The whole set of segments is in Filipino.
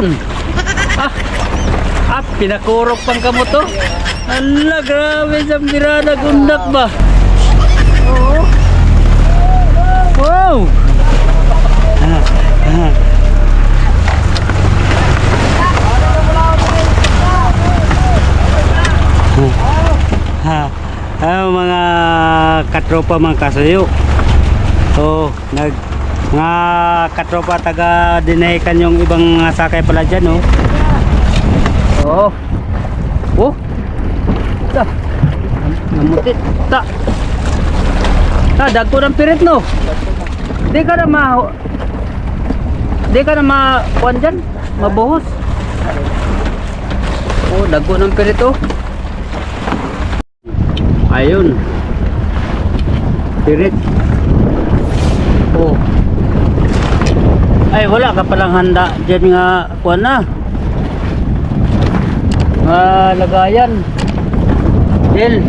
Ayun. Pinakurok pang kamo to. Ala, grabe sa birada gundak ba? Oo. Wow. Mga katropa mga kasuyo. So, mga katropa taga dinahikan yung ibang sakay pala dyan, oh. Oh. Ta. Namutit. Ta. Dagko ng pirit, no. Di ka na kuwan dyan, mabuhos. Oh, dagko ng pirit, oh. Ayun. Pirit. Oh. Ay, wala ka palang handa dyan nga kuwan na. Lagayan. Del.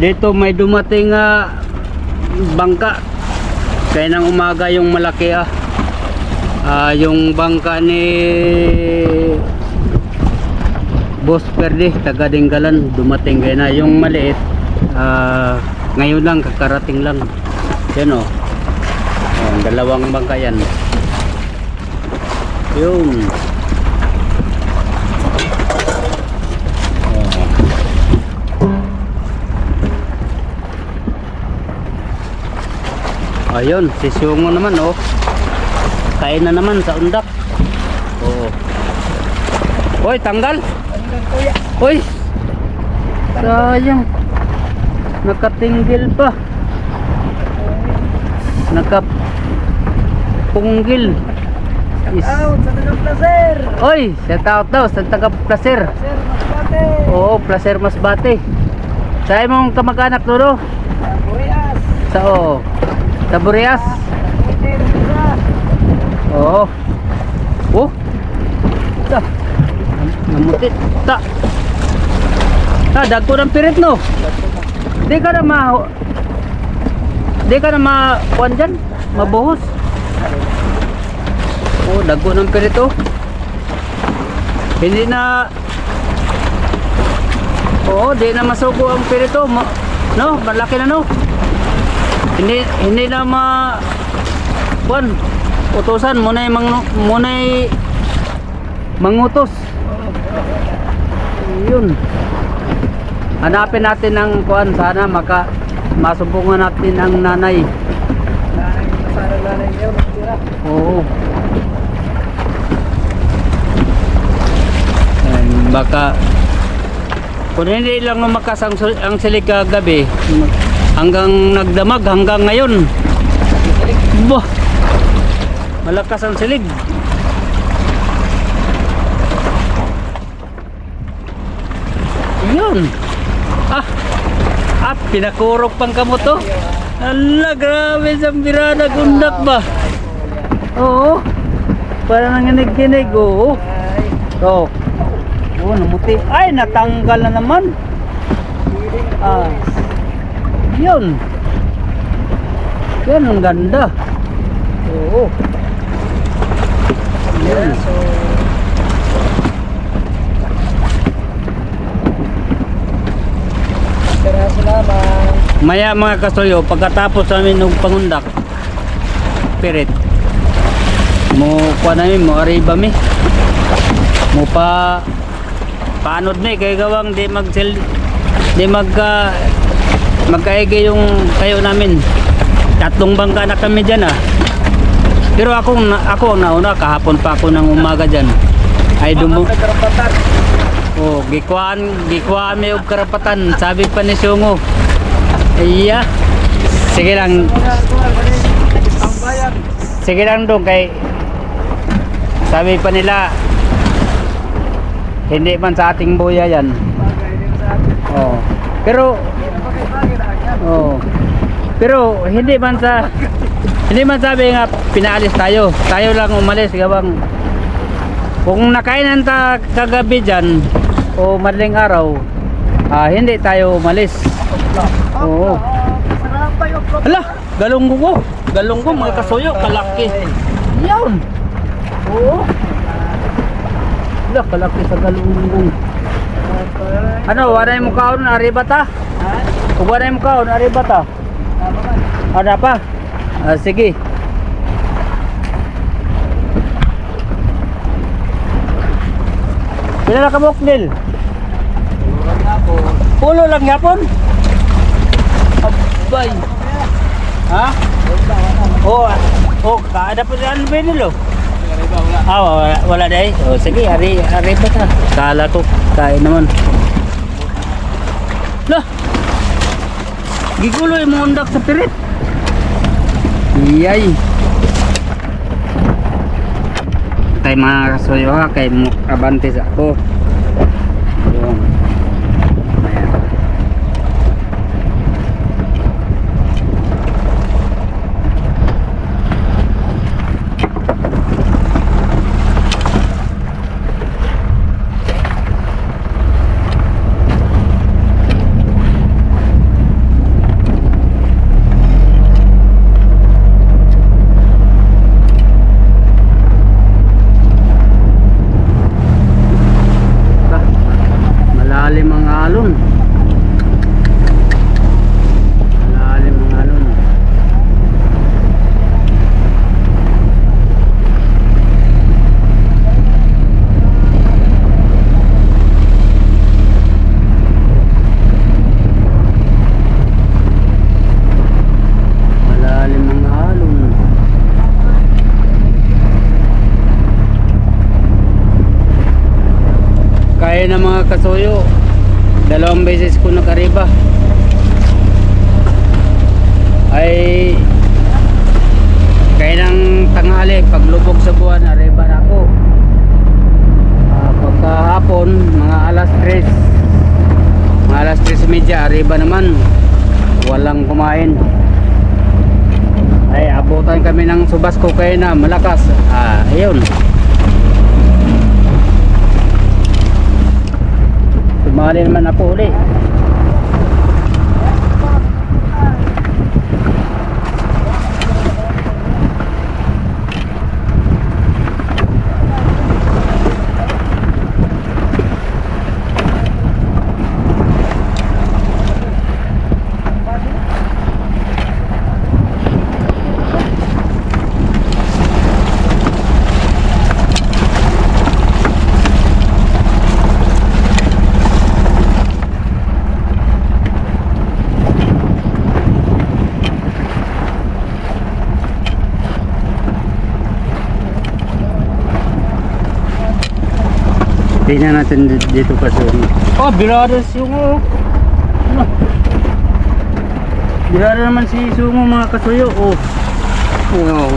Dito may dumating bangka. Kaya nang umaga yung malaki yung bangka ni Boss Perde taga Dinggalan dumating, kaya na yung maliit ngayon lang, kakarating lang. Yan o, dalawang bangka yan. Yun. Ayun, si Sungo naman, oh. Kain na naman sa undak. Oo. Hoy, tanggal. Hoy. Sayang. Nakatinggil pa. Nakapunggil. Out sa taga-placer. Hoy, shout out daw sa taga-placer. Placer Masbate. Oo, Placer Masbate. Saan mong kamag-anak doon? Burias. Sa Burias. Oo. Oh. Ta. Namutit. Ta. Dagko ng pirit, no. Di ka na kuwan dyan, mabuhos. Oh, dagko ng pirit, oh. Hindi na. Oo, di na masuko ang pirit, oh. No, malaki na, no. Hindi na kuwan. Utusan muna'y mangutos. Yun. Hanapin natin ng kuwan, sana masumbungan natin ang nanay. Nanay niyo, natira. Oo. Baka kung hindi lang lumakas ang silig kagabi hanggang nagdamag hanggang ngayon. Bah, malakas ang silig. Yun. Pinakurok pang kamo to. Ala, grabe sa birada gundak ba? Oo. Parang nanginig-kinig, oo. Oh, namuti. Ay, natanggal na naman. Yun. Yan ang ganda. Oo. Yun. Maya mga kasoyo, pagkatapos namin ng pangundak pirit mo kuha namin, mo ariba mi mo paanod mi kay gawang di magkaigi yung kayo namin. Tatlong bangka na kami dyan pero ako ang nauna, kahapon pa ako ng umaga dyan ay gikuhaan may og karapatan, sabi pa ni Sungo. Iya. Sige lang dong, kay sabi pa nila hindi man sa ating buya yan. Pero hindi man sabi nga pinaalis tayo lang umalis gawang kung nakainan ta kagabi dyan o madaling araw hindi tayo umalis. Oo. Sarap pa yung vlog. Hala, galunggo ko. Galunggo mga kasuyo, kalaki. Yan. Oo. Hala, kalaki sa galunggong. Ano, wala yung mukhaon, ariba ta? Kung wala yung mukhaon, ariba ta? Ada pa? Sige. Pila na ka Moknil? Pulo lang yapon? Abay. Ha? Oh, kaada pa dyan ba nilo? Wala dahil. Oh, sige, ari pa ta. Kala ko, kain naman. Lah! Gigulo yung mga undak sa pirit. Iyay. Tayo mga kasuyo ha, kay Abantes ako. Yun. Ayan. Malalim ang alon. Malalim ang alon. Malalim ang alon. Kaya na mga kasuyo. 2 beses ko nakariba. Ay kaya ng tanghali paglubog sa buwan ariba na ako. Pagkahapon mga alas 3, mga alas 3:30 ariba naman, walang kumain. Ay abutan kami ng subas ko kaya na malakas. Ayun, tumali naman ako uli. Tingnan natin dito kasi. Birada si Sungo. Birada naman si Sungo mga kasuyo. Wow.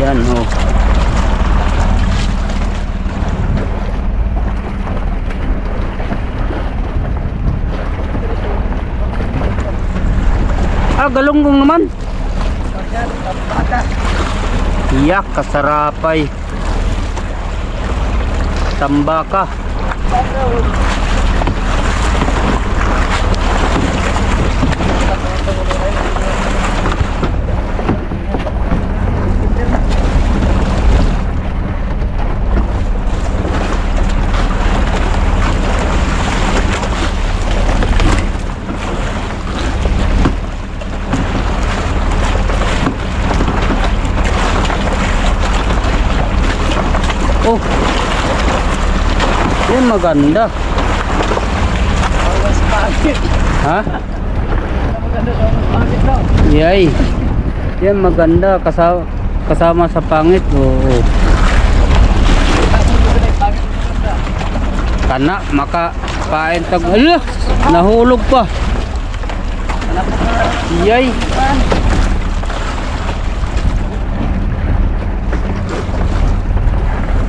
Yan galunggong naman. Iyak, kasarapay. Tambaka. Oh, yan maganda. Ha? Yay. Yan maganda kasama sa pangit. Oo. Kana makapain tag. Ala, nahulog pa. Yay.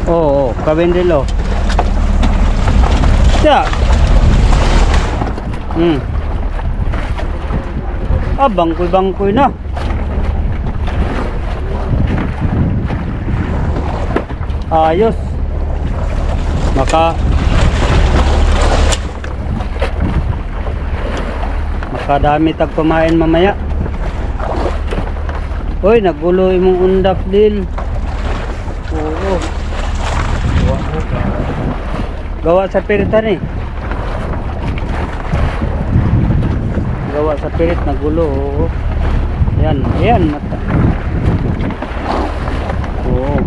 Oo, kabendelo. Siya. Bangkoy-bangkoy na. Ayos. Makadami tag pamain mamaya. Uy, nagulo imong undap din. Oo. Gawa sa piritan eh. Gawa sa pirit, nagulo. Oo. Yan, yan mata. Oo.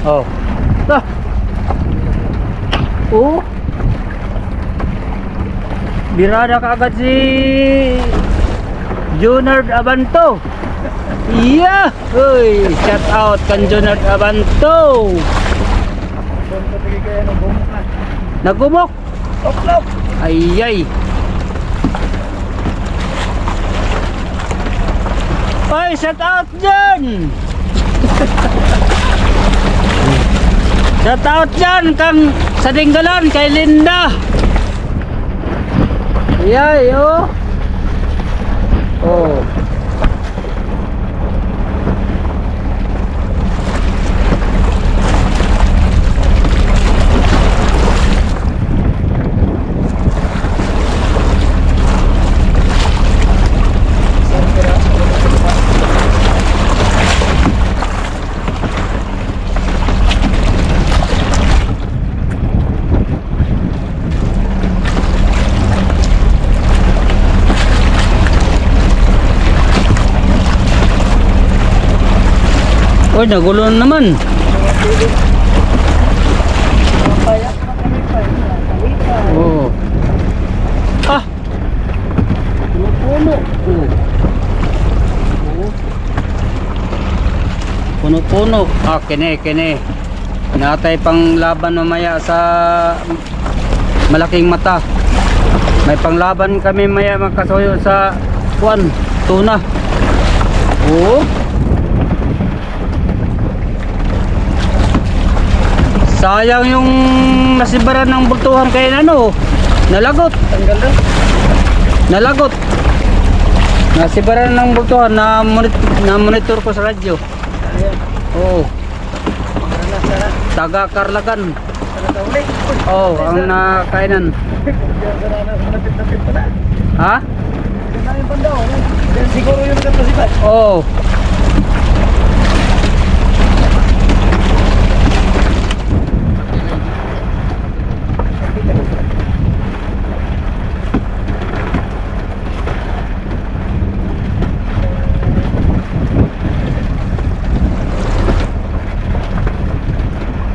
Oh. Dah. Oh. Birada kaagad si Junard Abanto. Iya. Hoy, shout out kan Junard Abanto. Nagumok. Oklop. Ayay. Oy, shout out dyan. Shout out dyan kang sa Dinggalan kay Linda. Yay, oh. Oh. Uy, nagulo na naman. Payak na kami pa. Oh. Ah. Puno-puno. Oh. Oh. Puno-puno. Ah, kene. Natay pang laban mamaya sa malaking mata. May panglaban kami maya magkasuyo sa kuan, tuna. Oh. Sayang yung nasibaran ng bultuhan kaya ano, nalagot. Tanggal na. Nalagot. Nasibaran ng bultuhan na monitor ko sa radyo. Ayan. Oo. Sana sana. Taga Karlagan. Sana tauli. Oo, ang nakainan. Sana napit-napit pa na. Ha? Yan na yung pandaw. Yan siguro yung kapasipan. Oo.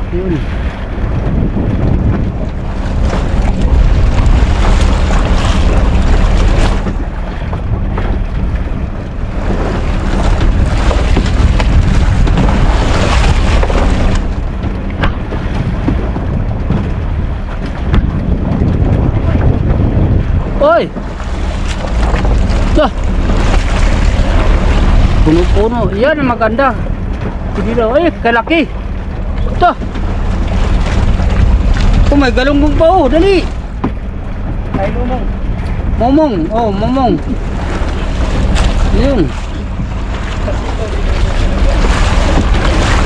Yun. Oy! Dah! Puno-puno. Yan ang maganda. Hindi daw. Ay, kalaki. Ito. Oh, may galunggong pa oh. Dali. Ay lumong. Momong. Oh, momong. Yun.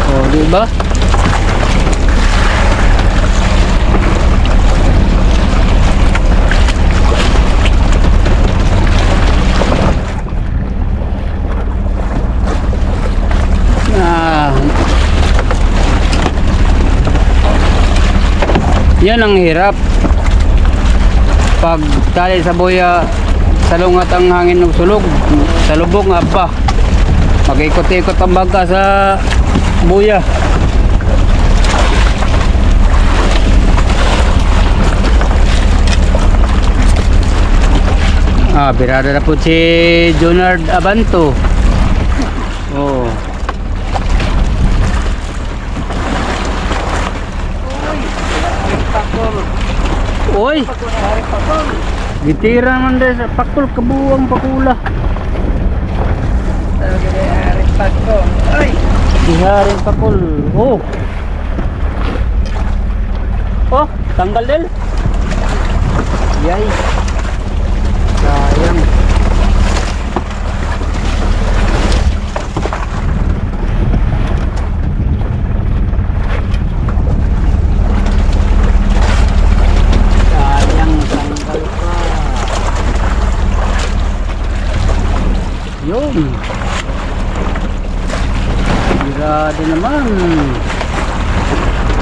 Oh, di ba? Yan ang hirap pag tali sa buya salungat ang hangin ng sulog sa lubong nga ba mag-ikot-ikot ang bangka sa buya. Ah, birada na po si Junard Abanto. Oh. Oy, gitira man dahil sa pakul, kabuang pakula. Talaga na yung pagko. Ay! Diharing pakul. Oh. Oh, tanggal din. Yay. Sayang. Sayang, tanggal pa. Yun. Sira din naman.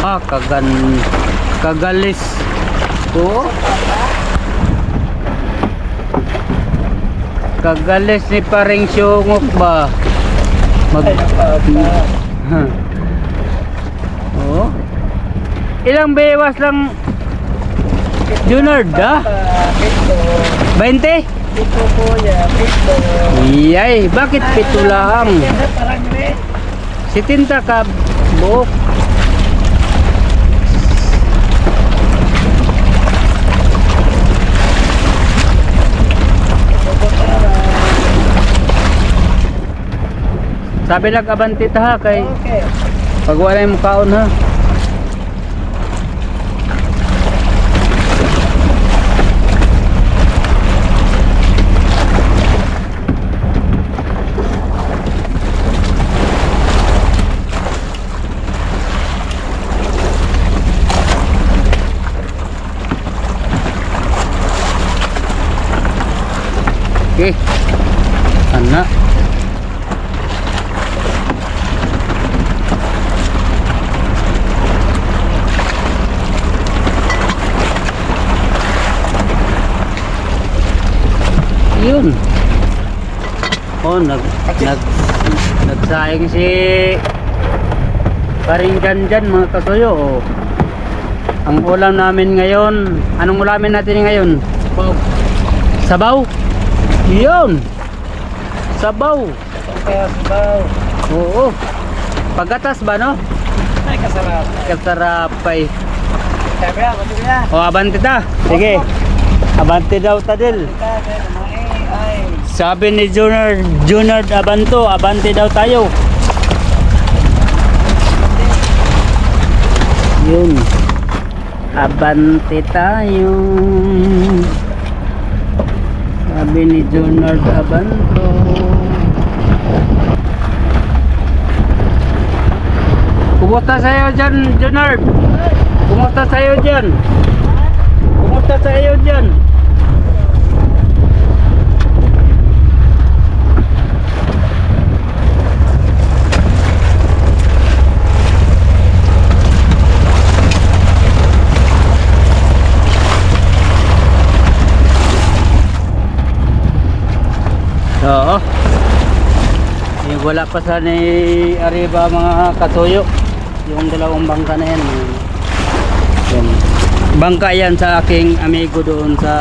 Ah, kagalis. To. Kagalis ni paring sungok ba? Oh. Ilang bewas lang Junard ha? 20? Pito po yan, pito. Iyay, bakit pito lang? Parang rin. Si Tinta ka buhok. Sabi lang abanti ta ha kay Okay. pag wala yung kaon ha. Okay. Anak. Yun. Oh, nagsayang si paring dyan mga kasuyo. Oh. Ang ulam namin ngayon, anong ulamin natin ngayon? Sabaw. Yun. Sabaw. Kaya sabaw. Oo. Pagkatas ba no? Ay, kasarap. Kasarap ay. Sabi na, mati na. O abante ta. Sige. Abante daw ta dil. Ay. Sabi ni Junard Abanto, abante daw tayo. Yun. Abante tayo. Sabi ni Junard Abanto. Kumusta sa'yo dyan, Junard? Kumusta sa'yo dyan? Kumusta sa'yo dyan? Oo. Wala pa sa ni Arriba mga katuyo. Yung dalawang bangka na yan. Yan. Bangka yan sa aking amigo doon sa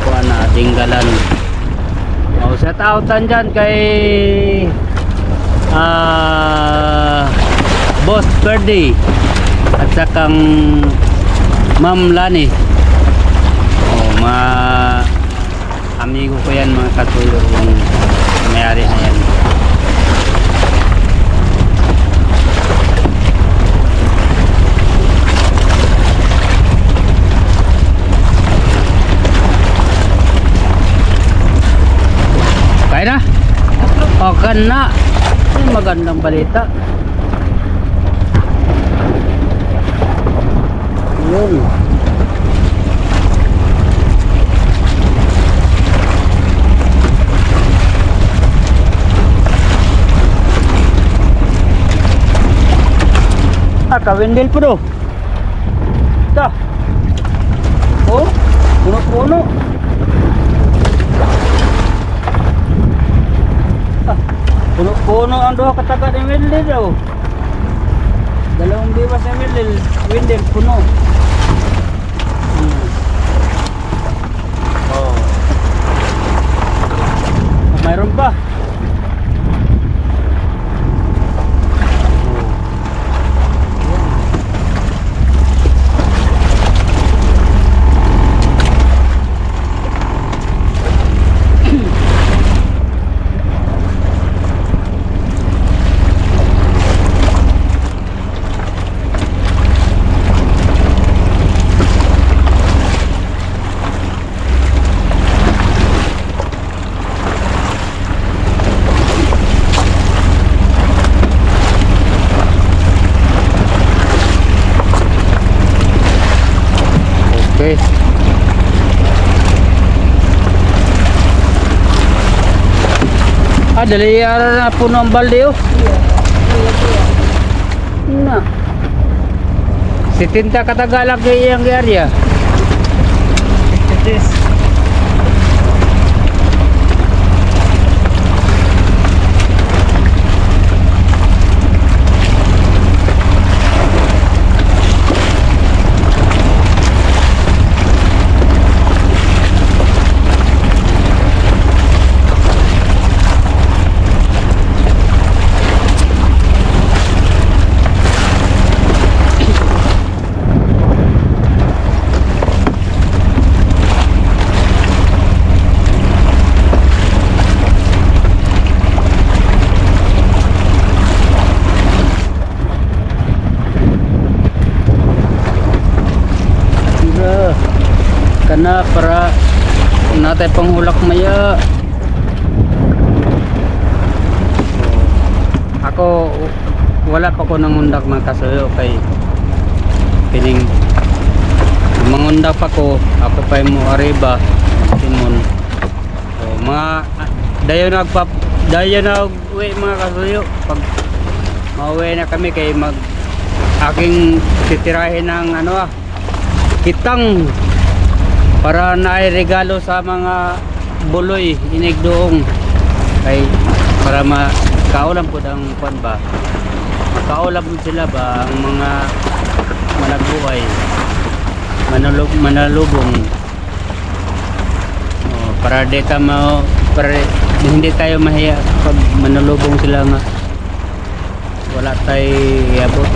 Kuana, Dinggalan. O, shout outan dyan kay Boss Ferdy at sakang Ma'am Lani. O, amigo ko yan mga katuyo yung mayari na yan. Kaya na? O na. Ay, magandang balita. Yun. Kawindil po do. Ito. Oh, puno-puno. Puno-puno ang doha kataga ni Windel daw. Dalawang biwas ni Windel puno. Oh. Mayroon pa. Okay. Dali ara na puno ang balde oh. Na. 70 katagalag yung area. Yes. Kana para natay panghulak maya. Ako wala pa ko nangundak mga kasuyo kay pining mangundak pa ko ako pa mo arriba Simon. So, mga dayo na uwi mga kasuyo pag mauwi na kami kay mag aking titirahin ng kitang para naay regalo sa mga buloy inig doong kay para makaulam po ang kwan ba makaulam po sila ba ang mga managbuhay manalubong para deta para hindi tayo mahiya pag manalubong sila nga wala tayo iabot.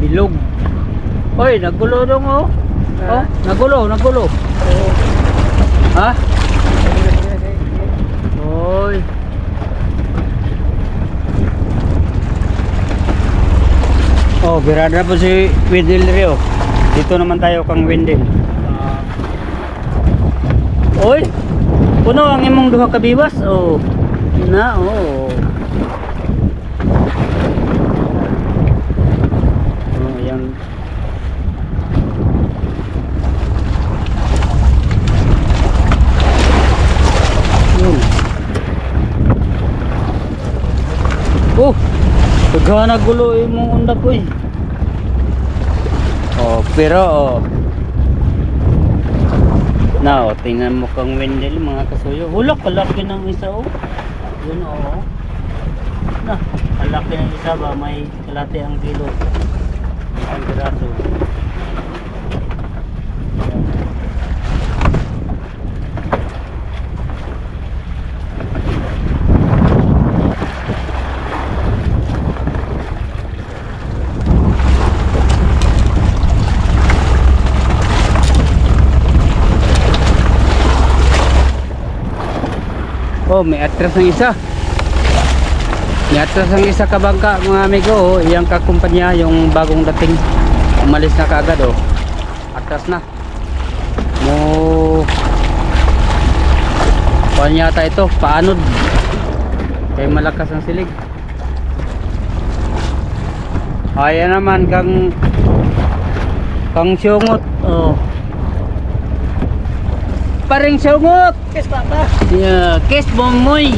Bilog. Oy, nagulo dong oh. Oh, nagulo. Ha? Oy. Oh, birada po si Wendell Rio. Dito naman tayo kang Wendell. Oy. Puno ang imong duha ka biwas. Oh. Na, oh. Oh, pagkana gulo imong undak ko eh. Oh, pero oh. Now, tingnan mo kang Wendell mga kasuyo. Hulak, kalaki ng isa oh. Yun oh. Na, kalaki ng isa ba may kalate ang kilo. Ang piraso. Oh, may atras ng isa. May atras ng isa kabangka mga amigo. Oh, iyang kakumpanya yung bagong dating. Umalis na kaagad oh. Atras na. Mo paano yata ito? Paanod. Kaya malakas ang silig. Ayan naman kang syungot. Oh. Paring syungot. Kes papa. Yeah, kes bomoy.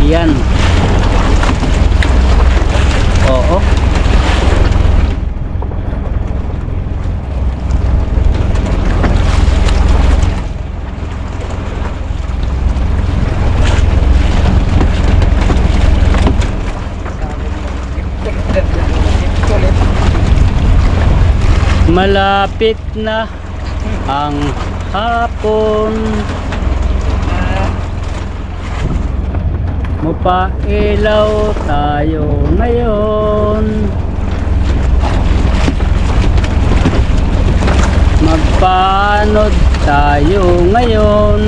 Yan. Oo. Malapit na ang hapon. Mapailaw tayo ngayon. Magpanod tayo ngayon.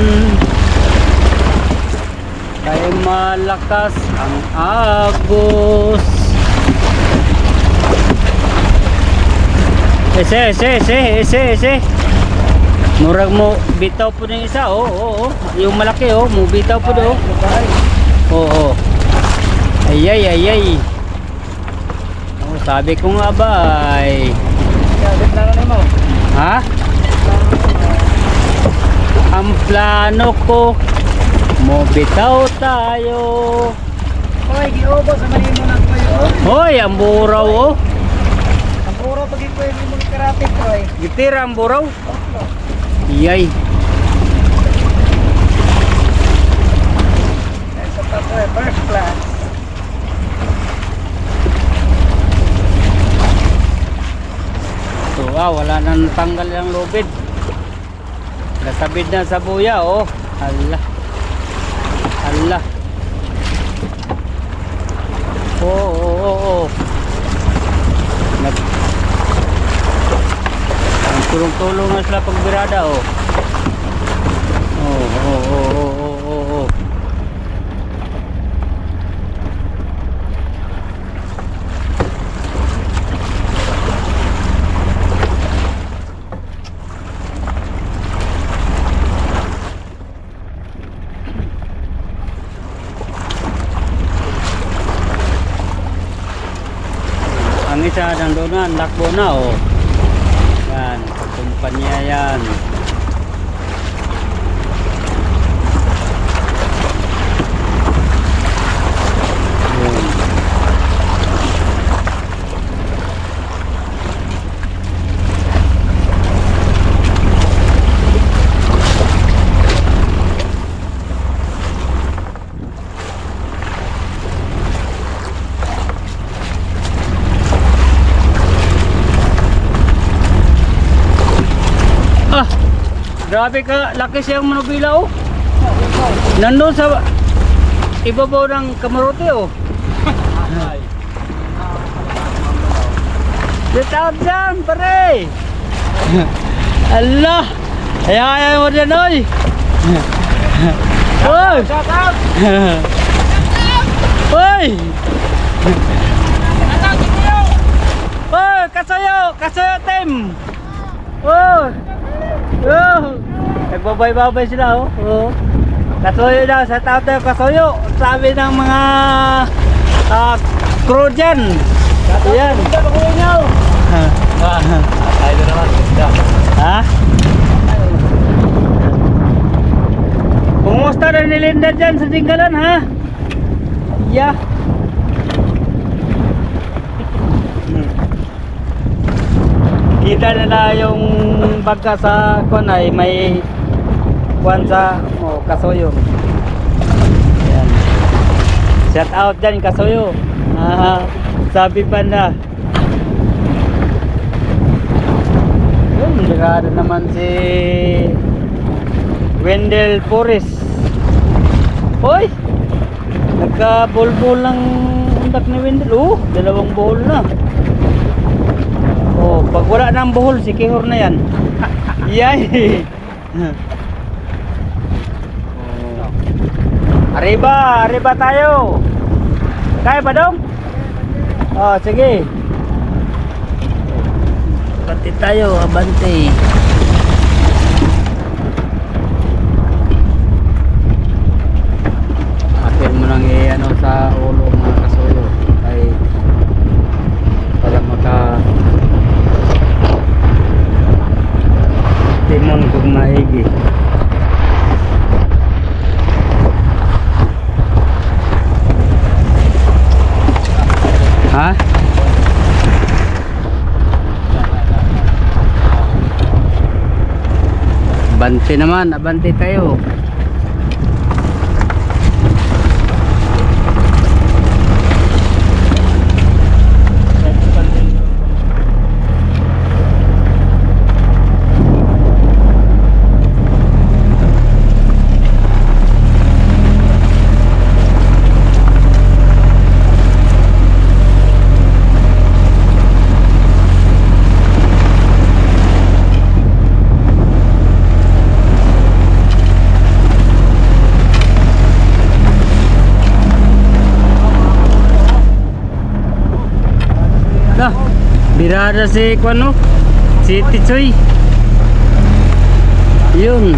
Kaya malakas ang agos. Ese. Murag mo bitaw po ng isa, oo. Yung malaki, mo bitaw po do. Oo. Ay. Oh, sabi ko nga ba ay. Ha? Ang plano ko, mo bitaw tayo. Hoy, giubo sa manimo na kayo. Hoy, ang buraw oh. Ang puro pag ikaw yung mga karate ko ay. Gitira ang buraw. Iyay. Sa tapo ay first class. So, wala na natanggal yung lubid. Nasabid na sa buya, oh. Hala. Oo. Ang tulong-tulong na sila pagbirada, oh. Oo. Ang isa nandun na, lakbo na oh. Yan, kumpanya yan. Yun. Grabe ka, laki siyang manubila oh. Nandun sa ibabaw ng kamarote oh. Sit out dyan pare. Allah. Ayaw mo dyan oy. Oy. Shout out! Oy. Oy, kasayo team. Oh. Nagbabay-babay sila oh. Kasuyo daw, sa tao tayo kasuyo. Sabi ng mga crew dyan. Ayan. Ay, ito naman. Ha? Kumusta na ni Linda dyan sa Singgalan ha? Yeah. Kita nila yung bagka sa kwan ay may kwan sa kasuyo. Ayan. Shout out dyan kasuyo. Sabi pa na. Yun, nagkada naman si Wendell Forest. Hoy! Nagka-bol-bol ng undak ni Wendell. Dalawang bowl na. Pag wala ng buhol, si Kihor na yan. Yay! Arriba tayo. Kaya ba dong? Sige. Abante tayo, abante. Atin mo nang sa ulo mga kasuyo. Ay para maka timon kung maigi. Ha? Abante naman, abante tayo. birada si Kwano, si Tichoy. Yun.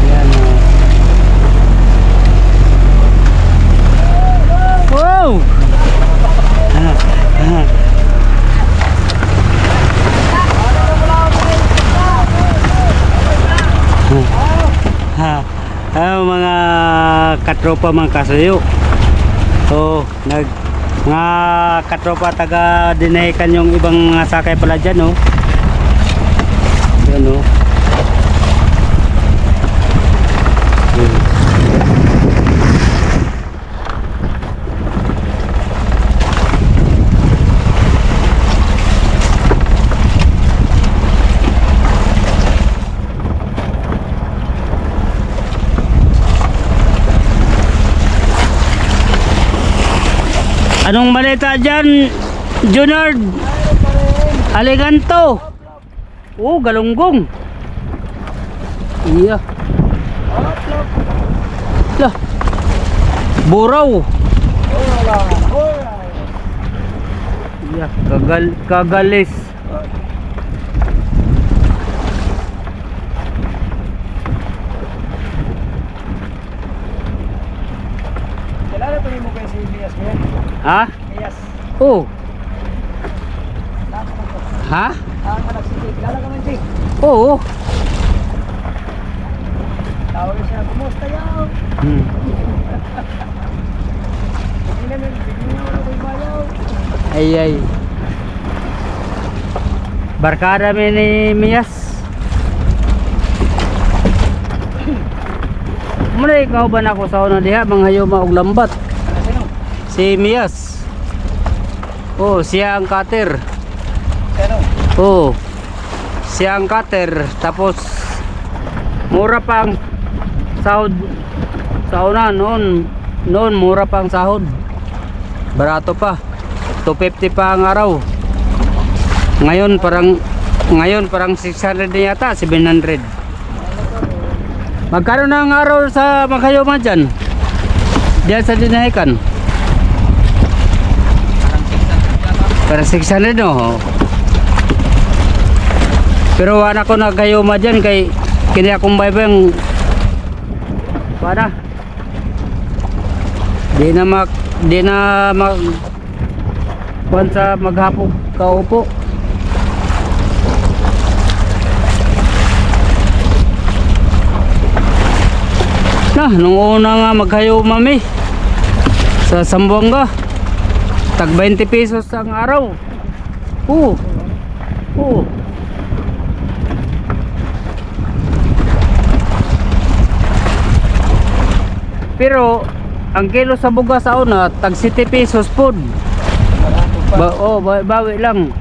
Yan o. Wow! Mga katropa mga kasuyo. So, mga katropa taga dinahikan yung ibang mga sakay pala dyan, oh. Yan, oh. Anong balita dyan, Junard? Aliganto. Oh, galunggong. Iya. Lah. Buraw. Iya, kagalis. Kilala pa rin mo kayo si Elias mo yan? Ha? Elias. Oh. Ha? Anak si Jake. Kilala ka man Jake. Oo. Tawag siya, kumusta yaw? Bigyan mo na may bayaw. Ay. Barkada mi ni Mias. Muna ikaw ba na ako sa una diha, manghayo maog lambat. Sino? Si Mias. Oh, siya ang cutter. Sino? Oh. Siya ang cutter. Tapos mura pang sahod sa una noon mura pang sahod. Barato pa. 250 pa ang araw. Ngayon parang 600 na yata, 700. Magkano na ang araw sa Magkayoma dyan? Diyan sa dinahikan? Parang 600 no? Pero wala ko nagkayoma dyan kay kini akong baybang para di na mag kuwan sa maghapog kaupo. Na, nung una nga maghayo mami sa Sambuanga, tag 20 pesos ang araw. Oo. Pero ang kilo sa bugas sa una tag 7 pesos pod. Bawi lang.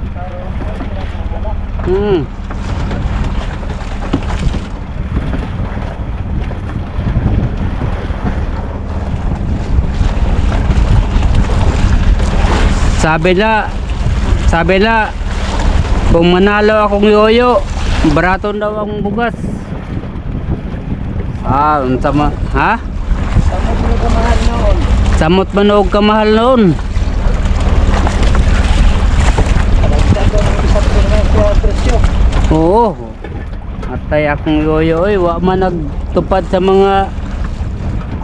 Sabi na kung manalo akong yoyo, baraton daw ang bugas. Untama, ha? Samot mo kamahal noon. Samot manog kamahal noon. Dagdag ko ng isang pinag sa presyo. Oo. Atay akong yoyo, wa man nagtupad sa mga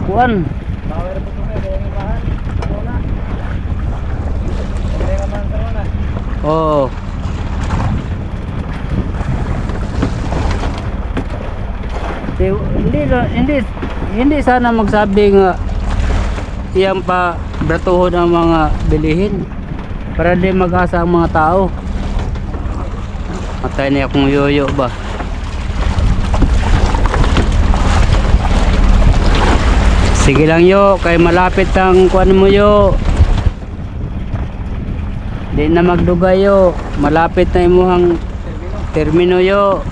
kuan. Power po ito kaya yung mahal. Muna. Kaya nga man sa muna. Oo. Hindi sana magsabi nga iyang pa bratuhon ang mga bilihin para di mag-asa ang mga tao. Atay na akong yoyo ba. Sige lang yo, kay malapit ang kuan mo yo. Di na magdugay yo, malapit na imuhang termino yo.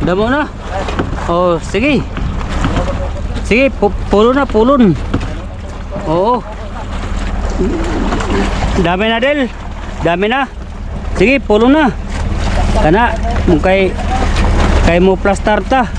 Damo na. Oh, sige. Sige, pulo na, pulon. Oo. Dami na, Del. Dami na. Sige, pulo na. Kana, kung kay mo plastar ta.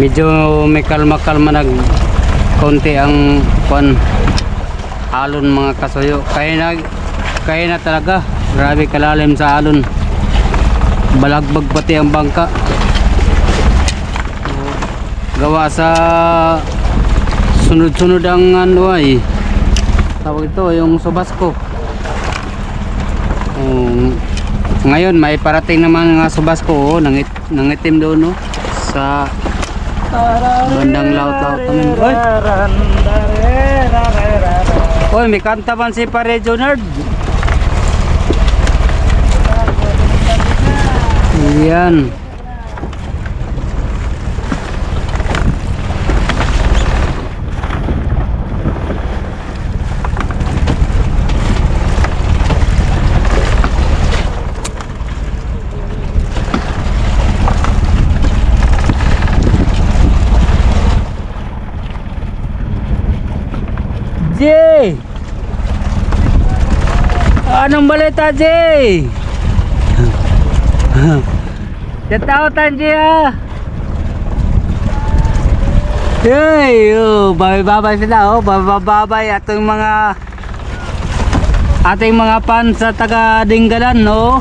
Medyo may kalma-kalma nag konti ang alon mga kasuyo. Kaya na talaga. Grabe kalalim sa alon. Balagbag pati ang bangka. Gawa sa sunod-sunod ang ano ay tawag ito yung subasco. Ngayon may parating naman nga subasco nangitim doon no sa bandang laut-laut naman. Oy, may kanta man si Pare Jonard. Yan. Jay! Anong balita, Jay? Tatautan, Jay, ha? Jay! Oh, babay sila, oh. Babay ating mga fans sa taga Dinggalan, no?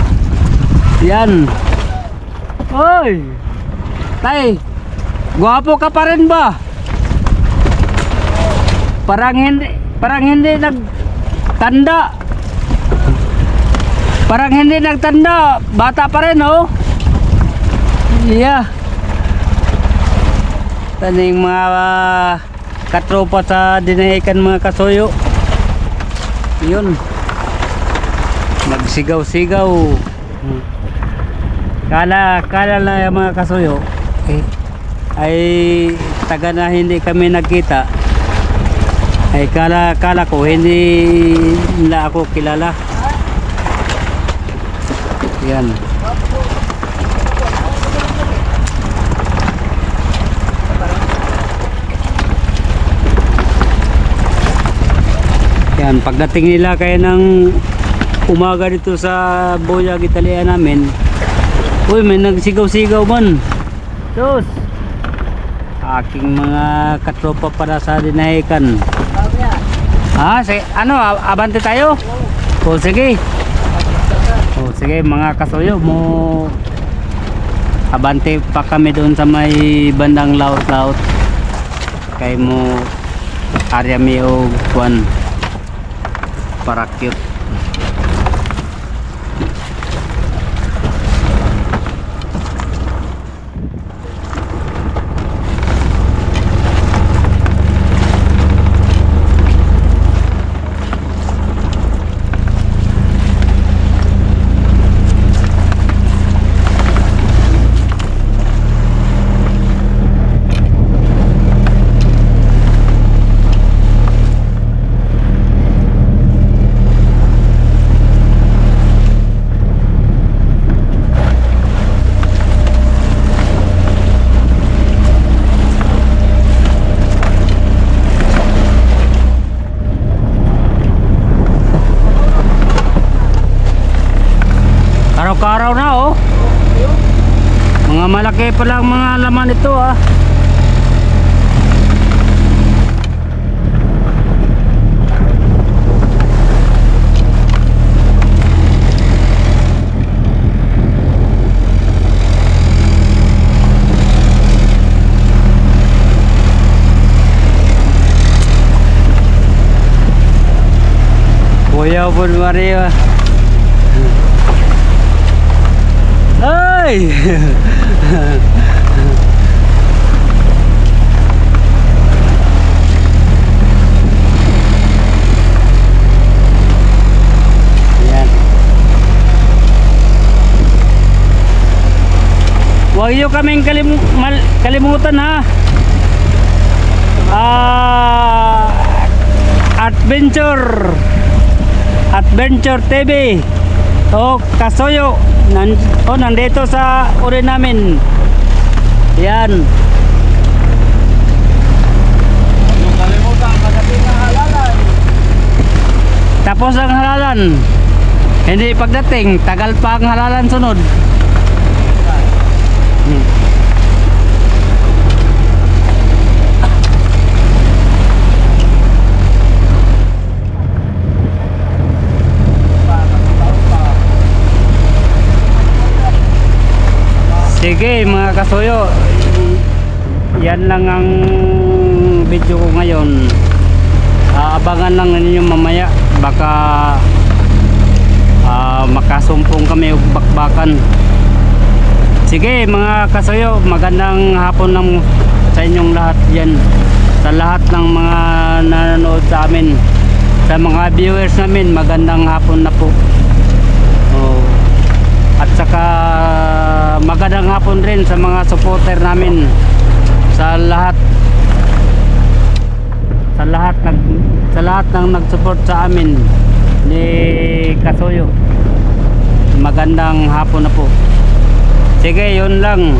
Yan. Oy! Tay! Gwapo ka pa rin ba? Parang hindi nagtanda. Parang hindi nagtanda. Bata pa rin, oh. Yeah. Taning mga katropa sa dinahikan mga kasuyo. Yun. Magsigaw-sigaw. Kala na yung mga kasuyo. Ay taga na hindi kami nagkita. Ay kala ko hindi nila ako kilala. Yan. Yan, pagdating nila kaya ng umaga dito sa Boyag Italia namin. Uy, may nagsigaw-sigaw man. Sus. Aking mga katropa para sa dinahikan. Ano, abante tayo? O sige. O sige mga kasuyo mo. Abante pa kami doon sa may bandang laut-laut. Kay mo area mi o kuan para cute. Araw-araw na, oh. Mga malaki pa lang mga laman ito, ah. Kuya pun Maria. Ay! Yan. Huwag niyo kaming kalimutan ha. Adventure TV. Kasoyo. Nandito sa uri namin. Yan. Yung kalimutan, pagdating ng halalan. Tapos ang halalan. Hindi pagdating, tagal pa ang halalan sunod. Sige mga kasuyo, yan lang ang video ko ngayon. Abangan lang ninyo mamaya, baka makasumpong kami ug bakbakan. Sige mga kasuyo, magandang hapon lang sa inyong lahat yan, sa lahat ng mga nanonood sa amin, sa mga viewers namin, magandang hapon na po. At saka magandang hapon rin sa mga supporter namin, sa lahat ng nag-support sa amin ni Kasuyo. Magandang hapon na po. Sige, yun lang.